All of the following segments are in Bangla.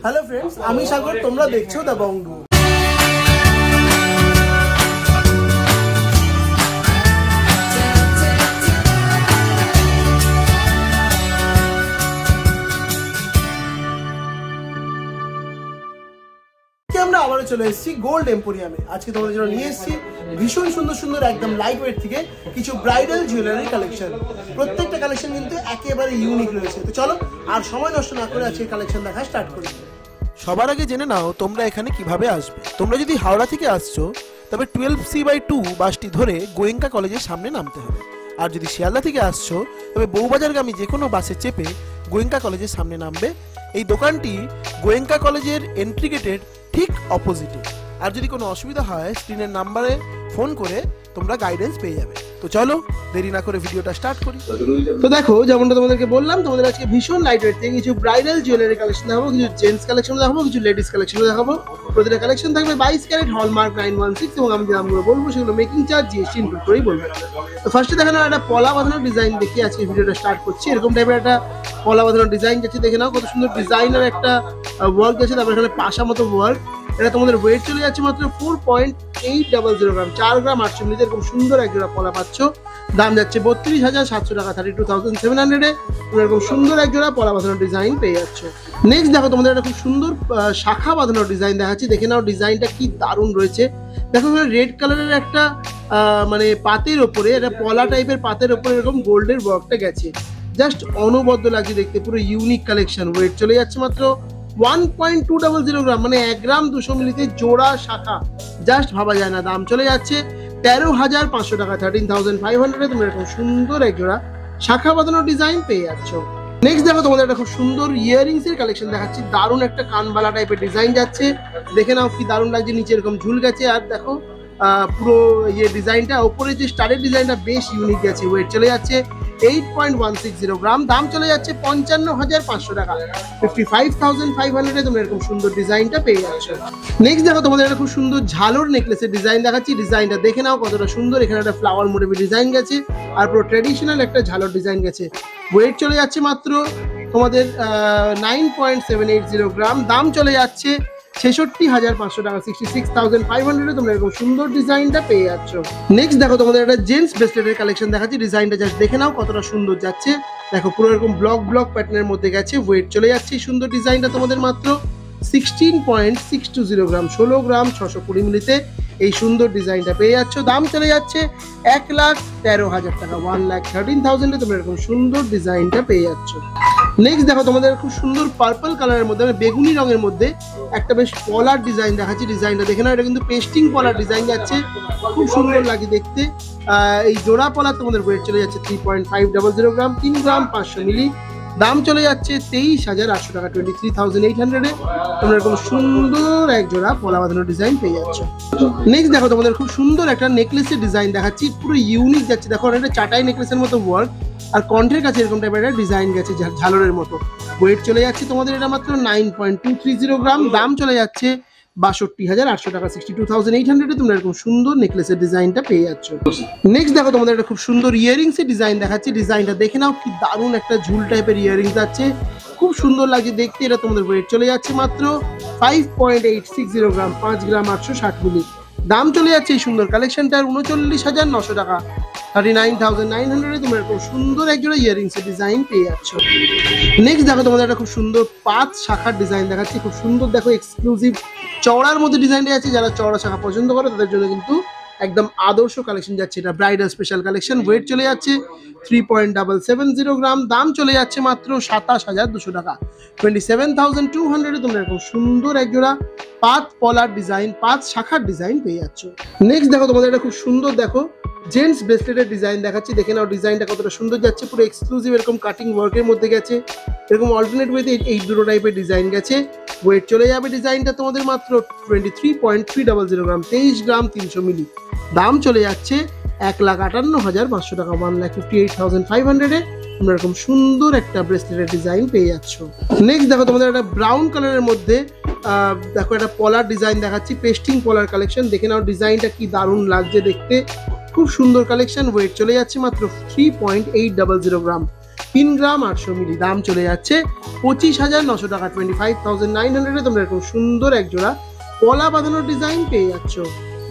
হ্যালো ফ্রেন্ডস, আমি সাগর, তোমরা দেখছো দ্য বংডু। আমরা আবারও চলে এসেছি গোল্ড এম্পোরিয়ামে। আজকে তোমাদের জন্য নিয়ে এসেছি ভীষণ সুন্দর সুন্দর একদম লাইট ওয়েট থেকে কিছু ব্রাইডাল জুয়েলারি কালেকশন। প্রত্যেকটা কালেকশন কিন্তু একেবারে ইউনিক রয়েছে। তো চলো আর সময় নষ্ট না করে আজকে কালেকশন দেখা স্টার্ট করি। সবার আগে জেনে নাও তোমরা এখানে কিভাবে আসবে। তোমরা যদি হাওড়া থেকে আসছো তবে 12C/2 বাসটি ধরে গোয়েঙ্কা কলেজের সামনে নামতে হবে। আর যদি শিয়ালদা থেকে আসছো তবে বউবাজারগামী যে কোনো বাসে চেপে গোয়েঙ্কা কলেজের সামনে নামবে। এই দোকানটি গোয়েঙ্কা কলেজের এন্ট্রি গেটের ঠিক অপোজিটে। আর যদি কোনো অসুবিধা হয় স্ক্রিনের নাম্বারে ফোন করে তোমরা গাইডেন্স পেয়ে যাবে। তো চলো দেরি না করে ভিডিওটা স্টার্ট করি। তো দেখো, যেমনটা তোমাদেরকে বললাম, তোমাদের আজকে ভীষণ লাইট ওয়েট থেকে কিছু ব্রাইডাল জুয়েলারি কালেকশন দেখাবো, কিছু জেন্টস কালেকশন দেখাবো, কিছু লেডিস কালেকশন দেখাবো। প্রতিটা কালেকশন থাকবে 22 ক্যারেট হলমার্ক 916 এবং আমি যে দামগুলো বলবো সেগুলো মেকিং চার্জ জিএসটি ইনক্লুড করেই বলবো। তো ফার্স্টে দেখানো একটা পলা বাঁধানো ডিজাইন দেখিয়ে আজকে ভিডিওটা স্টার্ট করছি। এরকম টাইপের একটা পলা বাঁধানো ডিজাইন যাচ্ছে, দেখে নাও কত সুন্দর ডিজাইনের একটা ওয়ার্ক আছে। তারপরে এখানে পাশা মতো ওয়ার্ক। এটা তোমাদের ওয়েট চলে যাচ্ছে মাত্র 4.800 গ্রাম, 4 গ্রাম 800 মিলি। এরকম সুন্দর এক জোড়া পলা পাচ্ছ। দাম যাচ্ছে 32,700 টাকা, 32,700 এ এরকম সুন্দর এক জোড়া পলা বাঁধানো ডিজাইন পেয়ে যাচ্ছ। নেক্সট দেখো, তোমাদের একটা খুব সুন্দর শাখা বাঁধানো ডিজাইন দেখাচ্ছি, দেখে নাও ডিজাইনটা কি দারুণ রয়েছে। দেখো রেড কালারের একটা মানে পাতের ওপরে, এটা পলা টাইপের পাতের ওপরে এরকম গোল্ডের ওয়ার্কটা গেছে। জাস্ট অনবদ্য লাগছে দেখতে, পুরো ইউনিক কালেকশন। ওয়েট চলে যাচ্ছে মাত্র 1.200 গ্রাম, মানে 1 গ্রাম 200 মিলিতে জোড়া শাখা। জাস্ট ভাবা যায় না। দাম চলে যাচ্ছে 13,500 টাকা, 13,500 এ তোমরা এরকম সুন্দর এক জোড়া শাখা বাঁধানো ডিজাইন পেয়ে যাচ্ছ। নেক্সট দেখো, তোমাদের একটা খুব সুন্দর ইয়ারিংস এর কালেকশন দেখাচ্ছি। দারুণ একটা কানবালা টাইপের ডিজাইন যাচ্ছে, দেখে নাও কি দারুণ লাগছে। নিচে এরকম ঝুল গেছে। আর দেখো পুরো ইয়ে ডিজাইনটা, ওপরে যে স্টারের ডিজাইনটা বেশ ইউনিক গেছে। ওয়েট চলে যাচ্ছে 8.160 গ্রাম। দাম চলে যাচ্ছে 55,500 টাকা, 55,500 এ তোমরা এরকম সুন্দর ডিজাইনটা পেয়ে যাচ্ছ। নেক্সট দেখো, তোমাদের একটা খুব সুন্দর ঝালর নেকলেসের ডিজাইন দেখাচ্ছি। ডিজাইনটা দেখে নাও কতটা সুন্দর। এখানে একটা ফ্লাওয়ার মোটিভের ডিজাইন গেছে আর পুরো ট্র্যাডিশনাল একটা ঝালর ডিজাইন গেছে। ওয়েট চলে যাচ্ছে মাত্র তোমাদের 9.780 গ্রাম। দাম চলে যাচ্ছে 66,500 টাকা, 66,500 এ তোমরা এরকম সুন্দর ডিজাইনটা পেয়ে যাচ্ছ। নেক্সট দেখো, তোমাদের একটা জেন্টস ব্রেসলেটের কালেকশন দেখাচ্ছি। ডিজাইনটা জাস্ট দেখে নাও কতটা সুন্দর যাচ্ছে। দেখো পুরো এরকম ব্লক ব্লক প্যাটার্নের মধ্যে গেছে। ওয়েট চলে যাচ্ছে এই সুন্দর ডিজাইনটা তোমাদের মাত্র 16.620 গ্রাম, 16 গ্রাম 620 মিলিতে এই সুন্দর ডিজাইনটা পেয়ে যাচ্ছ। দাম চলে যাচ্ছে 1,13,000 টাকা, 1,13,000 এ তোমরা এরকম সুন্দর ডিজাইনটা পেয়ে যাচ্ছ। নেক্সট দেখো, তোমাদের খুব সুন্দর পার্পল কালারের মধ্যে, বেগুনি রঙের মধ্যে একটা বেশ পলার ডিজাইন দেখাচ্ছি। ডিজাইনটা দেখে নাও, এটা কিন্তু পেস্টিং পলার ডিজাইন যাচ্ছে, খুব সুন্দর লাগে দেখতে। এই জোড়া পলার তোমাদের ওয়েট চলে যাচ্ছে 3.500 গ্রাম, 3 গ্রাম 500 মিলি। দাম চলে যাচ্ছে 23,800 টাকা, 23,800 এ তোমরা এরকম সুন্দর এক জোড়া পলা বাঁধানো ডিজাইন পেয়ে যাচ্ছ। নেক্সট দেখো, তোমাদের খুব সুন্দর একটা নেকলেসের ডিজাইন দেখাচ্ছি, পুরো ইউনিক যাচ্ছে। দেখো এটা চাটাই নেকলেসের মতো ওয়ার্ক আর কণ্ঠের কাছে এরকম টাইপের একটা ডিজাইন গেছে ঝালরের মতো। ওয়েট চলে যাচ্ছে তোমাদের এটা মাত্র 9.230 গ্রাম। দাম চলে যাচ্ছে 62,800 টাকা, 62,800 এ তোমরা এরকম সুন্দর নেকলেসের ডিজাইনটা পেয়ে যাচ্ছ। নেক্সট দেখো, তোমাদের একটা খুব সুন্দর ইয়ারিংস এর ডিজাইন দেখাচ্ছি। ডিজাইনটা দেখে নাও কি দারুণ একটা ঝুল টাইপের ইয়ারিংস আছে, খুব সুন্দর লাগছে দেখতে। এটা তোমাদের ওয়েট চলে যাচ্ছে মাত্র 5.860 গ্রাম, 5 গ্রাম 860 মিলি। দাম চলে যাচ্ছে এই সুন্দর কালেকশনটার 39,900 টাকা, 39,900 এ তোমরা এরকম সুন্দর একজোড়া ইয়ারিংস এর ডিজাইন পেয়ে যাচ্ছ। নেক্সট দেখো, তোমাদের একটা খুব সুন্দর 5 শাখার ডিজাইন দেখাচ্ছি। খুব সুন্দর দেখো, এক্সক্লুসিভ চওড়ার মধ্যে ডিজাইনটা আছে। যারা চওড়া শাখা পছন্দ করে তাদের জন্য কিন্তু একদম আদর্শ কালেকশন যাচ্ছে। এটা ব্রাইডাল স্পেশাল কালেকশন। ওয়েট চলে যাচ্ছে 3.770 গ্রাম। দাম চলে যাচ্ছে মাত্র 27,200 টাকা, 27,200 এ তোমরা এরকম সুন্দর একজোড়া 5 পলার ডিজাইন, 5 শাখার ডিজাইন পেয়ে যাচ্ছ। নেক্সট দেখো, তোমাদের একটা খুব সুন্দর দেখো জেন্টস ব্রেসলেটের ডিজাইন দেখাচ্ছি। দেখে নাও ডিজাইনটা কতটা সুন্দর যাচ্ছে, পুরো এক্সক্লুসিভ এরকম কাটিং ওয়ার্কের মধ্যে গেছে। এরকম অল্টারনেট ওয়েতে এই দুটো টাইপের ডিজাইন গেছে। ওয়েট চলে যাবে ডিজাইনটা তোমাদের মাত্র 23.300 গ্রাম, 23 গ্রাম 300 মিলি। দাম চলে যাচ্ছে 1,58,500 টাকা, 1,58,500 এ তোমরা এরকম সুন্দর একটা ব্রেসলেটের ডিজাইন পেয়ে যাচ্ছ। নেক্সট দেখো, তোমাদের একটা ব্রাউন কালারের মধ্যে দেখো একটা পলার ডিজাইন দেখাচ্ছি, পেস্টিং পলার কালেকশন। দেখে নাও ডিজাইনটা কি দারুণ লাগছে দেখতে, খুব সুন্দর কালেকশন। ওয়েট চলে যাচ্ছে মাত্র 3.800 গ্রাম, 3 গ্রাম 800 মিলি। দাম চলে যাচ্ছে 25,900 টাকা, 25,900 তোমরা এরকম সুন্দর এক জোড়া পলা বাঁধানোর ডিজাইন পেয়ে যাচ্ছ।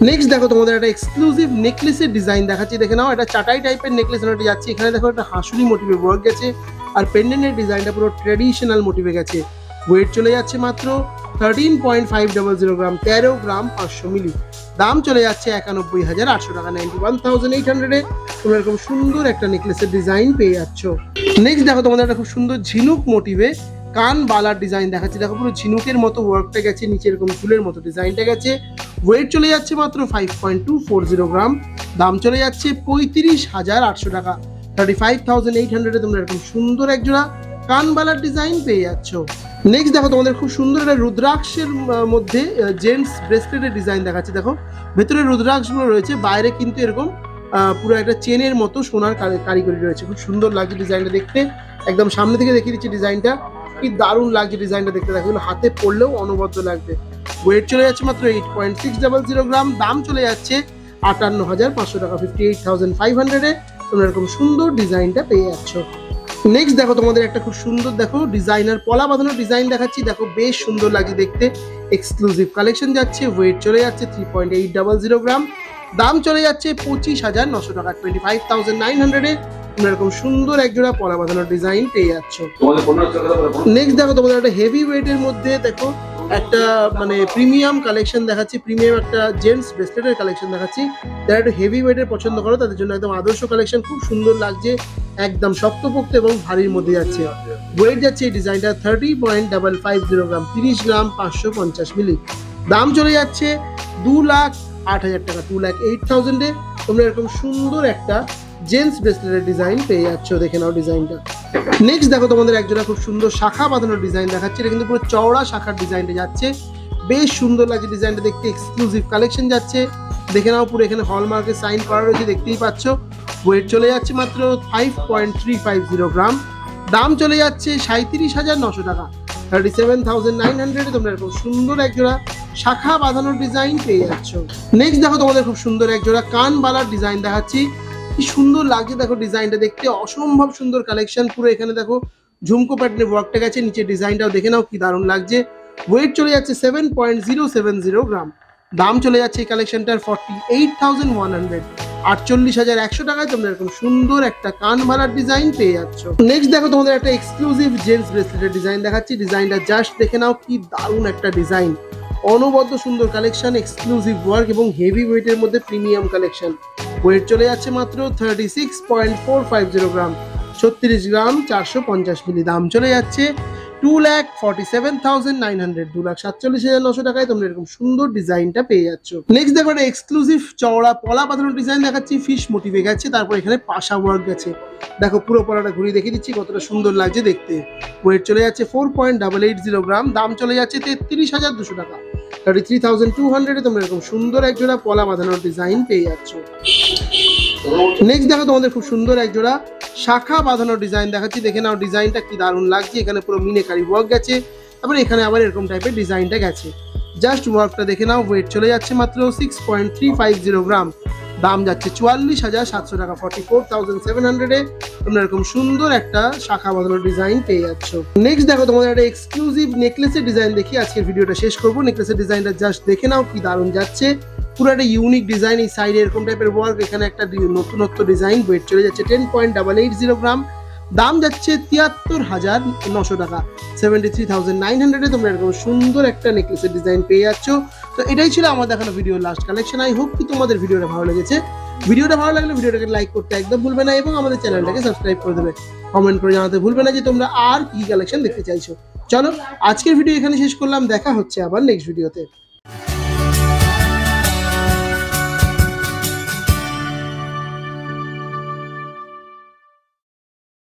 নেক্সট দেখো তোমাদের একটা এক্সক্লুসিভ নেকলেসের ডিজাইন দেখাচ্ছি, দেখে নাও। এটা চাটাই টাইপের নেকলেস এটা যাচ্ছে। এখানে দেখো একটা হাঁসুরি মোটিভে ওয়ার্ক গেছে, আর পেন্ডেন্টের ডিজাইনটা পুরো ট্র্যাডিশনাল মোটিভে গেছে। ওয়েট চলে যাচ্ছে মাত্র 13.500 গ্রাম, 13 গ্রাম 500 মিলি। দাম চলে যাচ্ছে 91,800 টাকা, 91,800 তোমরা এরকম সুন্দর একটা নেকলেসের ডিজাইন পেয়ে যাচ্ছ। নেক্সট দেখো তোমাদের একটা খুব সুন্দর ঝিনুক মোটিভে কান বালার ডিজাইন দেখাচ্ছি। দেখো পুরো ঝিনুকের মতো ওয়ার্কটা গেছে, নিচে এরকম ফুলের মতো ডিজাইনটা গেছে। ওয়েট চলে যাচ্ছে মাত্র 5.240 গ্রাম। দাম চলে যাচ্ছে 35,800 টাকা, 35,800 তোমরা এরকম সুন্দর এক জোড়া কানবালার ডিজাইন পেয়ে যাচ্ছ। নেক্সট দেখো তোমাদের খুব সুন্দর একটা রুদ্রাক্ষের মধ্যে জেন্টস ব্রেসলেটের ডিজাইন দেখাচ্ছি। দেখো ভেতরে রুদ্রাক্ষগুলো রয়েছে, বাইরে কিন্তু এরকম পুরো একটা চেনের মতো সোনার কারিগরি রয়েছে। খুব সুন্দর লাগছে ডিজাইনটা দেখতে। একদম সামনে থেকে দেখিয়ে দিচ্ছি ডিজাইনটা, কি দারুণ লাগছে ডিজাইনটা দেখতে। দেখো হাতে পড়লেও অনবদ্য লাগবে। ওয়েট চলে যাচ্ছে মাত্র 8.600 গ্রাম। দাম চলে যাচ্ছে 58,500 টাকা, 58,500 তোমরা এরকম সুন্দর ডিজাইনটা পেয়ে যাচ্ছ। নেক্সট দেখো তোমাদের একটা খুব সুন্দর দেখো ডিজাইনার পলা বাঁধানোর ডিজাইন দেখাচ্ছি। দেখো বেশ সুন্দর লাগছে দেখতে, এক্সক্লুসিভ কালেকশন যাচ্ছে। ওয়েট চলে যাচ্ছে 3.800 গ্রাম। দাম চলে যাচ্ছে 25,900 টাকা, 25,900 তোমরা এরকম সুন্দর এক জোড়া পলা বাঁধানোর ডিজাইন পেয়ে যাচ্ছ। নেক্সট দেখো তোমাদের একটা হেভি ওয়েটের মধ্যে দেখো একটা মানে প্রিমিয়াম কালেকশন দেখাচ্ছি, প্রিমিয়াম একটা জেন্টস ব্রেসলেটের কালেকশন দেখাচ্ছি। যারা একটু হেভি ওয়েটের পছন্দ করো তাদের জন্য একদম আদর্শ কালেকশন। খুব সুন্দর লাগছে, একদম শক্তপোক্ত এবং ভারীর মধ্যে যাচ্ছে। ওয়েট যাচ্ছে এই ডিজাইনটা 30.550 গ্রাম, 30 গ্রাম 550 মিলি। দাম চলে যাচ্ছে 2,08,000 টাকা, 2,08,000 তোমরা এরকম সুন্দর একটা জেন্টস ব্রেসলেটের ডিজাইন পেয়ে যাচ্ছ। দেখে নাও ডিজাইনটা। নেক্সট দেখো তোমাদের একজোড়া খুব সুন্দর শাখা বাঁধানোর ডিজাইন দেখাচ্ছে। এটা কিন্তু পুরো চওড়া শাখার ডিজাইনটা যাচ্ছে, বেশ সুন্দর লাগছে ডিজাইনটা দেখতে, এক্সক্লুসিভ কালেকশন যাচ্ছে। দেখে নাও পুরো এখানে হলমার্কের সাইন করা রয়েছে, দেখতেই পাচ্ছ। ওয়েট চলে যাচ্ছে মাত্র 5.350 গ্রাম। দাম চলে যাচ্ছে 37,900 টাকা, 37,900 তোমরা এরকম সুন্দর একজোড়া শাখা বাঁধানোর ডিজাইন পেয়ে যাচ্ছ। নেক্সট দেখো তোমাদের খুব সুন্দর একজোড়া কান বালার ডিজাইন দেখাচ্ছি। কি সুন্দর লাগছে দেখো ডিজাইনটা দেখতে, অসম্ভব সুন্দর কালেকশন। পুরো এখানে দেখো ঝুমকো প্যাটার্নের ওয়ার্কটা গেছে, নিচে ডিজাইনটাও দেখে নাও কি দারুণ লাগছে। ওয়েট চলে যাচ্ছে 7.070 গ্রাম। দাম চলে যাচ্ছে এই কালেকশনটার 48,100, 48,100 টাকায় তোমরা এরকম সুন্দর একটা কান ভালার ডিজাইন পেয়ে যাচ্ছ। নেক্সট দেখো তোমাদের একটা এক্সক্লুসিভ জেন্টস ব্রেসলেটের ডিজাইন দেখাচ্ছি। ডিজাইনটা জাস্ট দেখে নাও কি দারুণ একটা ডিজাইন, অনবদ্য সুন্দর কালেকশন, এক্সক্লুসিভ ওয়ার্ক এবং হেভি ওয়েটের মধ্যে প্রিমিয়াম কালেকশন। ওয়েট চলে যাচ্ছে মাত্র 36.450 গ্রাম, 36 গ্রাম 450 মিলি। দাম চলে যাচ্ছে 2,47,900, 2,47,900 টাকায় তোমরা এরকম সুন্দর ডিজাইনটা পেয়ে যাচ্ছ। নেক্সট দেখো একটা এক্সক্লুসিভ চওড়া পলা বাঁধানোর ডিজাইন দেখাচ্ছি, ফিশ মোটিভে গেছে, তারপর এখানে পাশা ওয়ার্ক গেছে। দেখো পুরো পলাটা ঘুরিয়ে দেখিয়ে দিচ্ছি কতটা সুন্দর লাগছে দেখতে। ওয়েট চলে যাচ্ছে 4.880 গ্রাম। দাম চলে যাচ্ছে 33,200 টাকা, 33,200 তোমরা এরকম সুন্দর এক জোড়া পলা বাঁধানোর ডিজাইন পেয়ে যাচ্ছ। নেক্সট দেখো তোমাদের খুব সুন্দর এক জোড়া শাখা বাঁধানোর ডিজাইন দেখাচ্ছি। দেখে নাও ডিজাইনটা কি দারুণ লাগছে। এখানে পুরো মিনেকারি ওয়ার্ক গেছে, তারপরে এখানে আবার এরকম টাইপের ডিজাইনটা গেছে। জাস্ট ওয়ার্কটা দেখে নাও। ওয়েট চলে যাচ্ছে মাত্র 6.350 গ্রাম। দাম যাচ্ছে 44,700 টাকা, 44,700 তোমরা এরকম সুন্দর একটা শাখা বাঁধানোর ডিজাইন পেয়ে যাচ্ছ। নেক্সট দেখো তোমাদের একটা এক্সক্লুসিভ নেকলেসের ডিজাইন দেখি আজকের ভিডিওটা শেষ করবো। নেকলেসের ডিজাইনটা জাস্ট দেখে নাও কি দারুণ যাচ্ছে, পুরো একটা ইউনিক ডিজাইন। এই সাইডে এরকম টাইপের ওয়ার্ক, এখানে একটা নতুনত্ব ডিজাইন। ওয়েট চলে যাচ্ছে 10.880 গ্রাম। দাম যাচ্ছে 73,900 টাকা, 73,900 তোমরা এরকম সুন্দর একটা নেকলেসের ডিজাইন পেয়ে যাচ্ছ। তো এটাই ছিল আমার দেখানো ভিডিওর লাস্ট কালেকশন। আই হোপ কি তোমাদের ভিডিওটা ভালো লেগেছে। ভিডিওটা ভালো লাগলে ভিডিওটাকে লাইক করতে একদম ভুলবে না এবং আমাদের চ্যানেলটাকে সাবস্ক্রাইব করে দেবে। কমেন্ট করে জানাতে ভুলবে না যে তোমরা আর কি কালেকশন দেখতে চাইছো। চলো আজকের ভিডিও এখানে শেষ করলাম, দেখা হচ্ছে আবার নেক্সট ভিডিওতে।